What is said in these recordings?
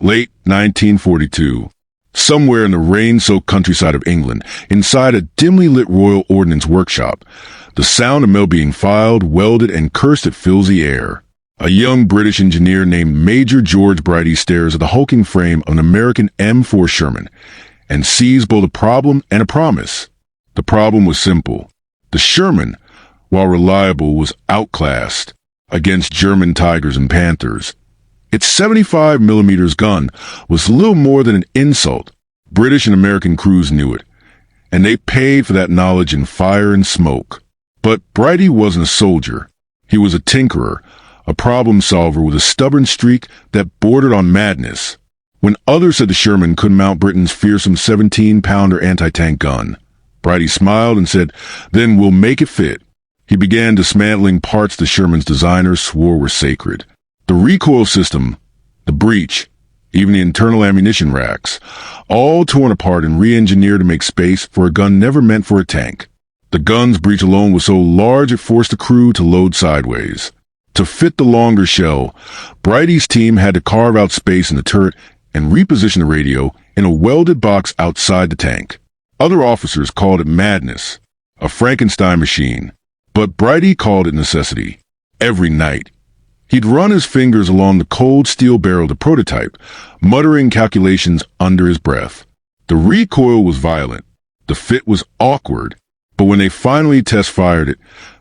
Late 1942. Somewhere in the rain-soaked countryside of England, inside a dimly lit Royal Ordnance workshop, the sound of metal being filed, welded, and cursed fills the air. A young British engineer named Major George Brighty stares at the hulking frame of an American M4 Sherman and sees both a problem and a promise. The problem was simple. The Sherman, while reliable, was outclassed against German Tigers and Panthers. Its 75mm gun was little more than an insult. British and American crews knew it, and they paid for that knowledge in fire and smoke. But Brighty wasn't a soldier. He was a tinkerer, a problem solver with a stubborn streak that bordered on madness. When others said the Sherman couldn't mount Britain's fearsome 17-pounder anti-tank gun, Brighty smiled and said, "Then we'll make it fit." He began dismantling parts the Sherman's designers swore were sacred. The recoil system, the breech, even the internal ammunition racks, all torn apart and re-engineered to make space for a gun never meant for a tank. The gun's breech alone was so large it forced the crew to load sideways. To fit the longer shell, Brighty's team had to carve out space in the turret and reposition the radio in a welded box outside the tank. Other officers called it madness, a Frankenstein machine, but Brighty called it necessity. Every night, he'd run his fingers along the cold steel barrel of the prototype, muttering calculations under his breath. The recoil was violent. The fit was awkward. But when they finally test-fired it,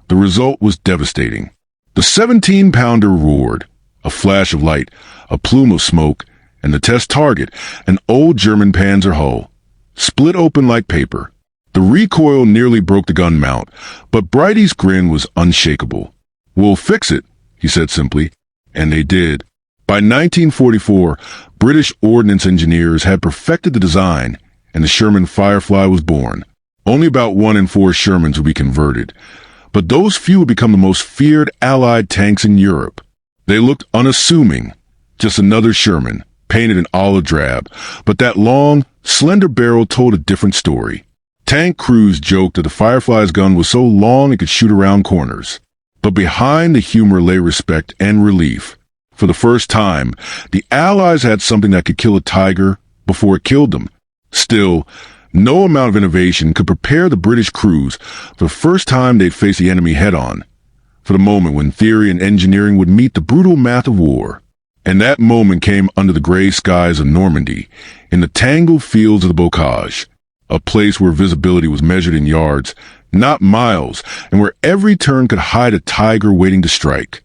the result was devastating. The 17-pounder roared, a flash of light, a plume of smoke, and the test target, an old German Panzer hull, split open like paper. The recoil nearly broke the gun mount, but Brighty's grin was unshakable. "We'll fix it," he said simply, and they did. By 1944, British ordnance engineers had perfected the design, and the Sherman Firefly was born. Only about 1 in 4 Shermans would be converted, but those few would become the most feared Allied tanks in Europe. They looked unassuming, just another Sherman, painted in olive drab, but that long, slender barrel told a different story. Tank crews joked that the Firefly's gun was so long it could shoot around corners. But behind the humor lay respect and relief. For the first time, the Allies had something that could kill a Tiger before it killed them. Still, no amount of innovation could prepare the British crews for the first time they'd face the enemy head-on, for the moment when theory and engineering would meet the brutal math of war. And that moment came under the gray skies of Normandy, in the tangled fields of the Bocage, a place where visibility was measured in yards, not miles, and where every turn could hide a Tiger waiting to strike.